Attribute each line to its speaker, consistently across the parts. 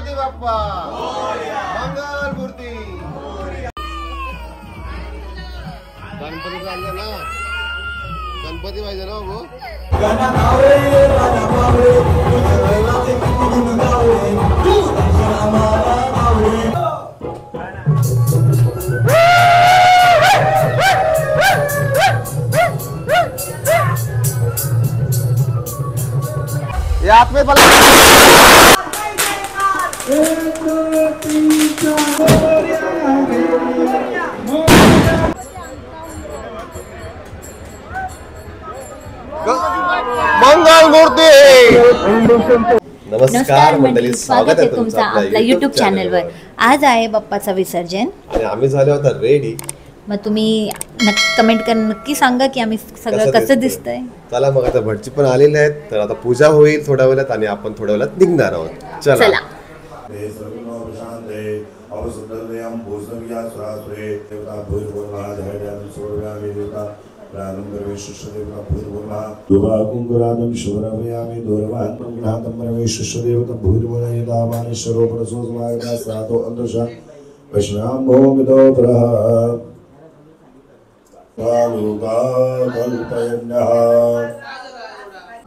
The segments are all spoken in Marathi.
Speaker 1: गणपती बाप्पा मंगल मूर्ती। गणपती चाललं ना, गणपती पाहिजे ना भाऊ। आप में मंगल मूर्ती।
Speaker 2: नमस्कार मंडळी, स्वागत आहे तुमचं आपल्या YouTube चॅनलवर। आज आहे बाप्पाचं विसर्जन
Speaker 1: आणि आम्ही झालो होता रेडी।
Speaker 2: मग तुम्ही कमेंट करून नक्की सांगा की आम्ही सगळं कसं दिसतंय।
Speaker 1: चला मग आता भटजी पण आलेले आहेत, तर आता पूजा होईल थोड्या वेळात आणि आपण थोड्या वेळात निघणार आहोत। चला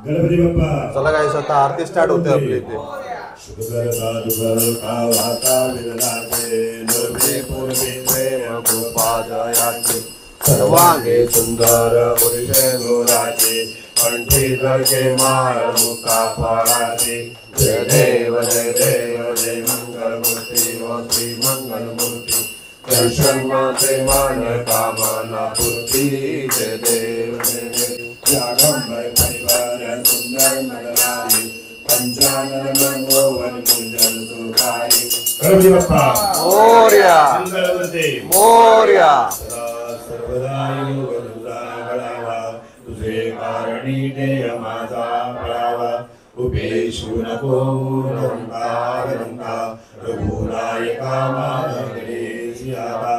Speaker 3: गणपती बाप्पा।
Speaker 1: चला काय आता आरती स्टार्ट होते आपली इथे।
Speaker 3: सर्वांगे सुंदर पुरुषे गोराचे कंठी धरके माळ मुका फळाचे। जय देव जय देव जय मंगल मूर्ती व श्री मंगल मूर्ती। दर्शन माते मान कामना पूर्ती। जय देव जय देव जागंबर परिवार सुंदर मदनारी पंचानन मनोवन कुंजल सुखारी। गणपती बाप्पा
Speaker 1: मोरया
Speaker 3: मंगलमूर्ती
Speaker 1: मोरया।
Speaker 3: सर्वदा योग तुझा घडावा तुझे कारणी देय माझा फळावा। उपेशू नको रंका रघुनायका माझा गणेश यावा।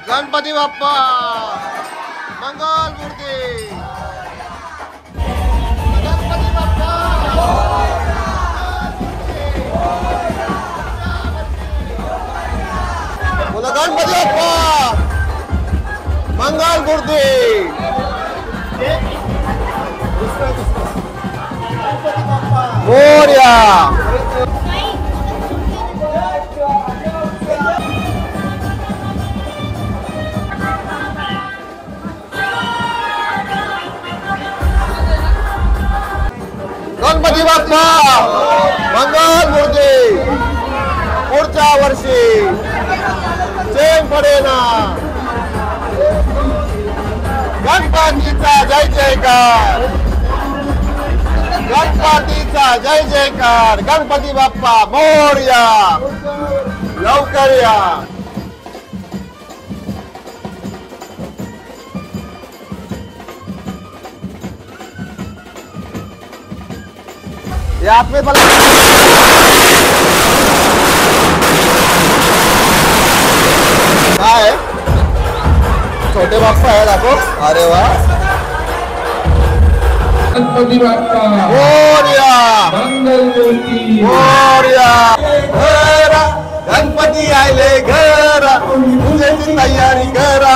Speaker 1: गणपती बाप्पा मंगल मूर्ती गणपती बाप्पा बोला गणपती बाप्पा मंगल मूर्ती मोरया गणपती बाप्पा मंगल मूर्ती पुढच्या वर्षी चेन पडेना गणपतीचा जय जयकार गणपतीचा जय जयकार गणपती बाप्पा मोरया लवकर या आपने काय छोटे बाप्पा है दाखो अरे वाह
Speaker 4: गणपती बाप्पा
Speaker 1: मोरया
Speaker 4: मंगल मूर्ती
Speaker 1: मोरया घरा गणपती आले घरा पूजेची तयारी करा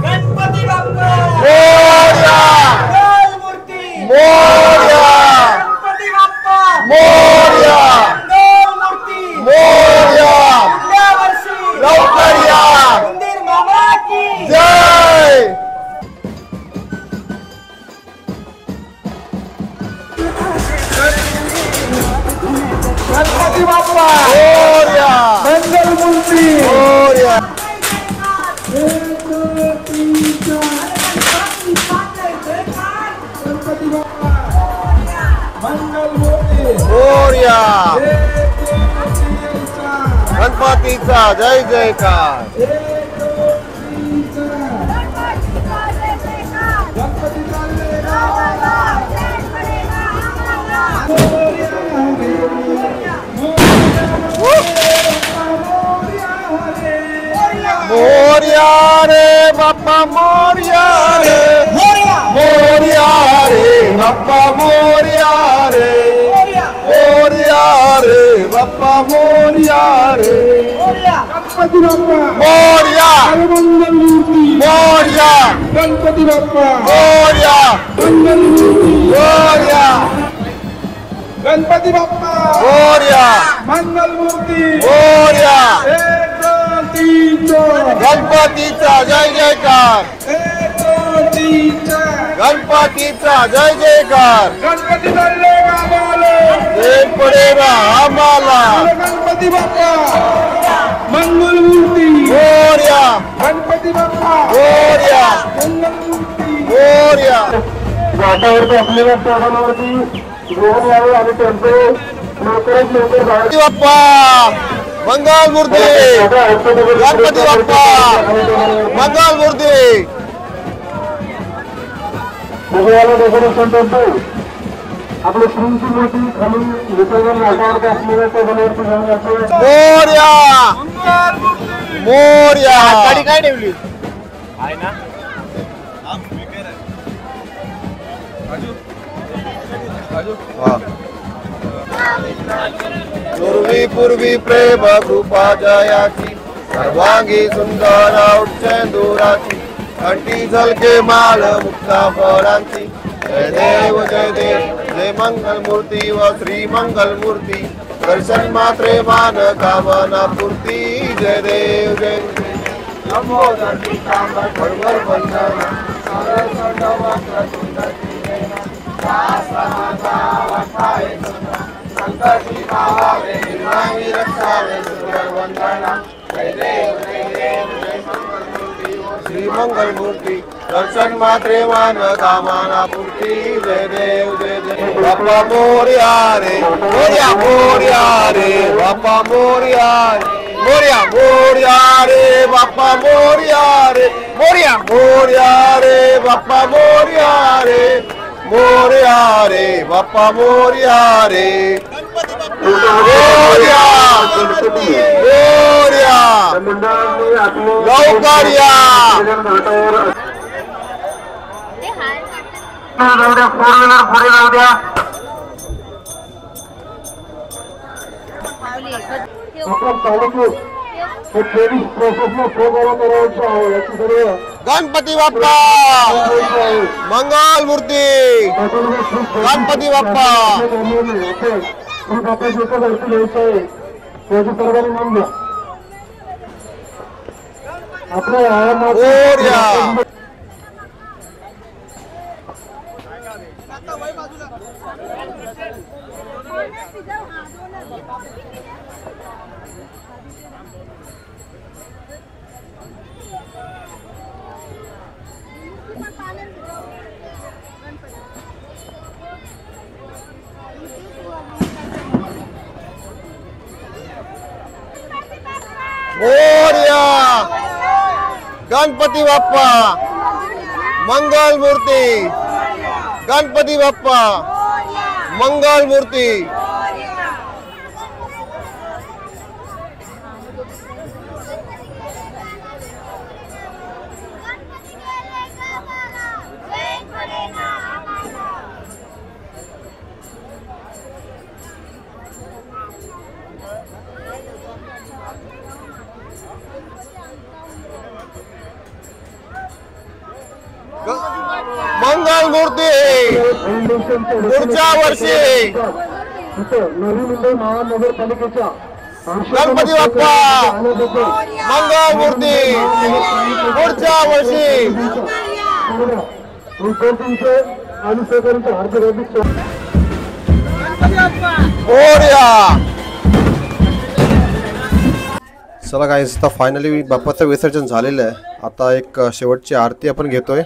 Speaker 5: गणपती बाप्पा
Speaker 1: मोरया
Speaker 5: मंगल मूर्ती
Speaker 1: मोरया
Speaker 5: गणपती बाप्पा
Speaker 1: मोरया
Speaker 5: मंगल मूर्ती
Speaker 1: मोरया
Speaker 5: पुढल्या वर्षी
Speaker 1: लवकर या
Speaker 5: मंदिर मामा की
Speaker 1: जय
Speaker 5: गणपती बाप्पा
Speaker 1: मोरया
Speaker 5: मंगल मूर्ती
Speaker 1: मोरया मोरया गणपतीचा जय जयकार मोरया रे बाप्पा मोरया रे मोरया रे बाप्पा मोरया रे मोरया रे बाप्पा मोरया रे
Speaker 4: गणपती बाप्पा
Speaker 1: मोरया
Speaker 4: मंगल मूर्ती
Speaker 1: मोरया
Speaker 4: गणपती बाप्पा
Speaker 1: मोरया
Speaker 4: मंगल मूर्ती
Speaker 1: मोरया
Speaker 4: गणपती बाप्पा
Speaker 1: मोरया
Speaker 4: मंगल मूर्ती
Speaker 1: मोरया
Speaker 4: एक दोन तीन चार
Speaker 1: गणपतीचा जय जयकार
Speaker 4: एक दोन तीन चार
Speaker 1: गणपतीचा जय जयकार
Speaker 4: गणपती चालले गावाला
Speaker 1: एक पडेगा आम्हाला
Speaker 4: गणपती बाप्पा मंगलमूर्ती
Speaker 1: मोरया
Speaker 4: गणपती बाप्पा
Speaker 1: मोरया
Speaker 4: मंगलमूर्ती
Speaker 1: मोरया
Speaker 3: वाटावरती असलेल्या साधनावरती घेऊन यावे आणि टेम्पो लवकरात लवकर
Speaker 1: गणपती बाप्पा मंगल मूर्ती गणपती बाप्पा मंगल मूर्ती
Speaker 3: उभयाला डेकोरेशन टेम्पो आपली श्रींची मूर्ती खाली विसर्जन वाटावरती असलेल्या साधनावरती घेऊन जातो.
Speaker 1: मोरया मोरया गाडी काय ठेवली पूर्वी पूर्वी प्रेम कृपा जयाची सर्वांगी सुंदर उच्चेंदुराची कंठी झलके माळ मुक्ता फळांची जय देव जय मंगल मूर्ती व श्री मंगल मूर्ती दर्शन मात्रे मान कामना पूर्ती जय देव जय लंबोदर पीतांबर भरभर बंधना संकटी पावावे निर्वाणी रक्षावे सुंदर वंदना जय देव जय श्री मंगल मूर्ती दर्शन मात्रे मान कामना पूर्ती जय देव जय बाप्पा मोरया रे मोरया मोरया रे बाप्पा मोरया मोरया मोरया रे बाप्पा मोरया रे मोरया मोरया रे बाप्पा मोरया रे मोरया रे बाप्पा मोरया रे मोरया मोरया
Speaker 3: मंडळांनी आपले
Speaker 1: लवकर या
Speaker 3: जाऊ द्या, फोर व्हीलर पुढे जाऊ द्या. आपण चालू हे ट्रेनिंग प्रोसेसला सहकार्य करायचं आहे याची सर्व
Speaker 1: गणपती बाप्पा मंगल मूर्ती गणपती बाप्पा मोरया मोरया गणपती बाप्पा मंगल मूर्ती गणपती बाप्पा मंगल मूर्ती मंगल मूर्ती पुढच्या वर्षी
Speaker 3: नवी मुंबई महानगरपालिकेच्या
Speaker 1: गणपती बाप्पा मंगल मूर्ती पुढच्या वर्षी
Speaker 3: विद्यार्थ्यांचे आणि सहकार्यांचे हार्दिक हार्दिक
Speaker 1: मोरया चला काय आता फायनली बाप्पाचं विसर्जन झालेलं आहे. आता एक शेवटची आरती आपण घेतोय.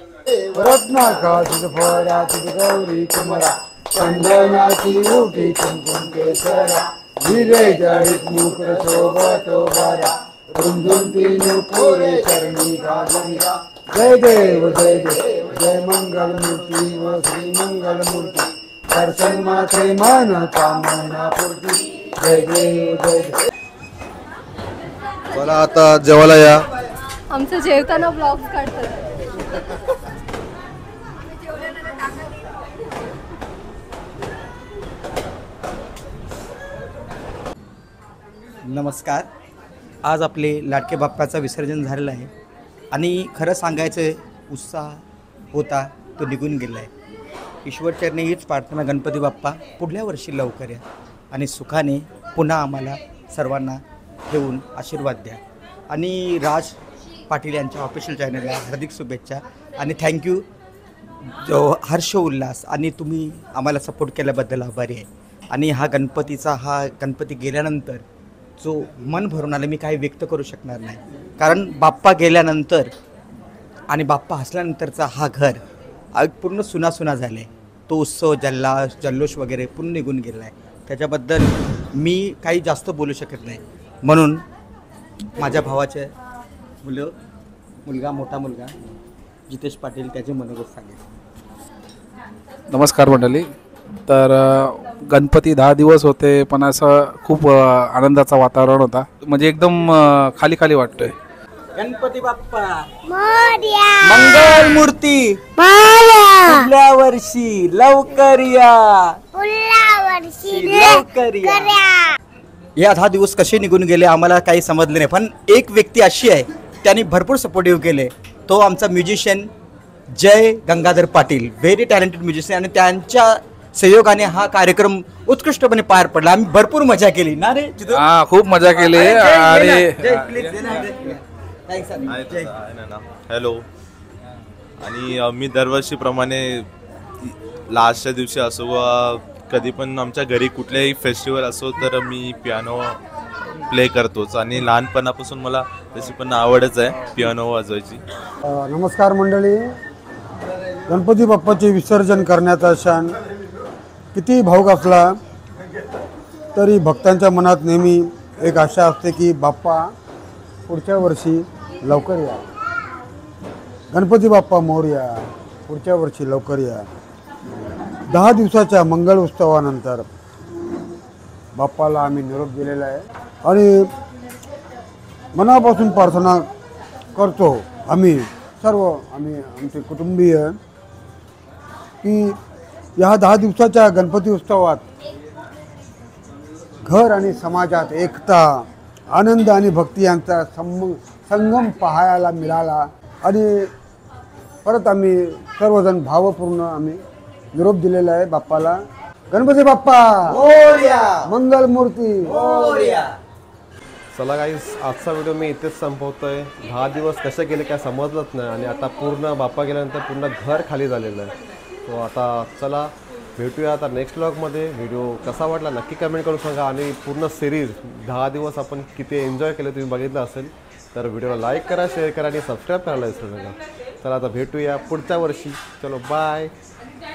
Speaker 4: रत्नाकाशी फळाची गौरी कुमरा चंदनाची उठी कुंकुम केसरा हिरे जडित मुकुट शोभतो बारा रुंदून तीन पुरे चरणी घालूया जय देव जय मंगल मूर्ती व श्री मंगल मूर्ती दर्शन मात्रे मन कामना पूर्ती जय देव जय
Speaker 1: मला आता जेवायला या.
Speaker 2: आमचं जेवताना ब्लॉग काढतात.
Speaker 6: नमस्कार. आज आपले लाडके बाप्पाचं विसर्जन झालेलं आहे आणि खरं सांगायचं उत्साह होता तो निघून गेला आहे. ईश्वरचरणी हीच प्रार्थना गणपती बाप्पा पुढल्या वर्षी लवकर या आणि सुखाने पुन्हा आम्हाला सर्वांना ठेवून आशीर्वाद द्या. आणि राज पाटील यांच्या ऑफिशियल चॅनलला हार्दिक शुभेच्छा आणि थँक्यू जो हर्ष उल्हास आणि तुम्ही आम्हाला सपोर्ट केल्याबद्दल आभारी आहे. आणि हा गणपती गेल्यानंतर जो मन भरून आलं मी काही व्यक्त करू शकणार नाही. कारण बाप्पा गेल्यानंतर आणि बाप्पा हसल्यानंतरचा हा घर पूर्ण सुना झालं आहे. तो उत्सव जल्लोष वगैरे पूर्ण निघून गेला आहे. त्याच्याबद्दल मी काही जास्त बोलू शकत नाही. म्हणून माझ्या भावाचे मोठा मुलगा जितेश पाटील त्याचे मनोगत सांगेल.
Speaker 7: नमस्कार मंडळी. तर गणपती 10 दिवस होते, पण असं खूप आनंदाचं वातावरण होता. म्हणजे एकदम खाली वाटतंय.
Speaker 6: गणपती बाप्पा मंगल मूर्ती पुढल्या वर्षी लवकर या. या 10 दिवस कसे निघून गेले आम्हाला काही समजले नाही. पण एक व्यक्ती अशी आहे त्यांनी भरपूर सपोर्टिव्ह केले. तो आमचा musician Jay Gangadhar Patil, very talented musician. आणि त्यांच्या सहयोगाने हा कार्यक्रम उत्कृष्टपणे पार पडला. आम्ही भरपूर मजा केली ना रे.
Speaker 7: खूप मजा केली.
Speaker 1: हॅलो. आणि मी दरवर्षीप्रमाणे लास्टच्या दिवशी असो व कधी पण आमच्या घरी कुठल्याही फेस्टिवल असो तर मी पियानो प्ले करतोच. आणि लहानपणापासून मला तशी पण आवडच आहे पियानो वाजवायची.
Speaker 4: नमस्कार मंडळी. गणपती बाप्पाचे विसर्जन करण्याचा क्षण किती भावुक असला तरी भक्तांच्या मनात नेहमी एक आशा असते की बाप्पा पुढच्या वर्षी लवकर या. गणपती बाप्पा मोरया, पुढच्या वर्षी लवकर या. 10 दिवसाच्या मंगल उत्सवानंतर बाप्पाला आम्ही निरोप दिलेला आहे. आणि मनापासून प्रार्थना करतो आम्ही आमचे कुटुंबीय की या 10 दिवसाच्या गणपती उत्सवात घर आणि समाजात एकता, आनंद आणि भक्ती यांचा संगम पाहायला मिळाला. आणि परत आम्ही सर्वजण भावपूर्ण आम्ही निरोप दिलेला आहे बाप्पाला. गणपती बाप्पा मंगल मूर्ती.
Speaker 8: चला गाईस, आजचा व्हिडिओ मी इथेच संपवतोय. 10 दिवस कसे गेले काय समजलंच नाही. आणि आता पूर्ण बाप्पा गेल्यानंतर पूर्ण घर खाली झालेलं आहे. तो आता चला भेटूया आता नेक्स्ट व्लॉगमध्ये. व्हिडिओ कसा वाटला नक्की कमेंट करून सांगा. आणि पूर्ण सिरीज 10 दिवस आपण किती एन्जॉय केलं तुम्ही बघितलं असेल तर व्हिडिओला लाईक करा, शेअर करा आणि सबस्क्राईब करायला विसरू नका. चला आता भेटूया पुढच्या वर्षी. चलो बाय.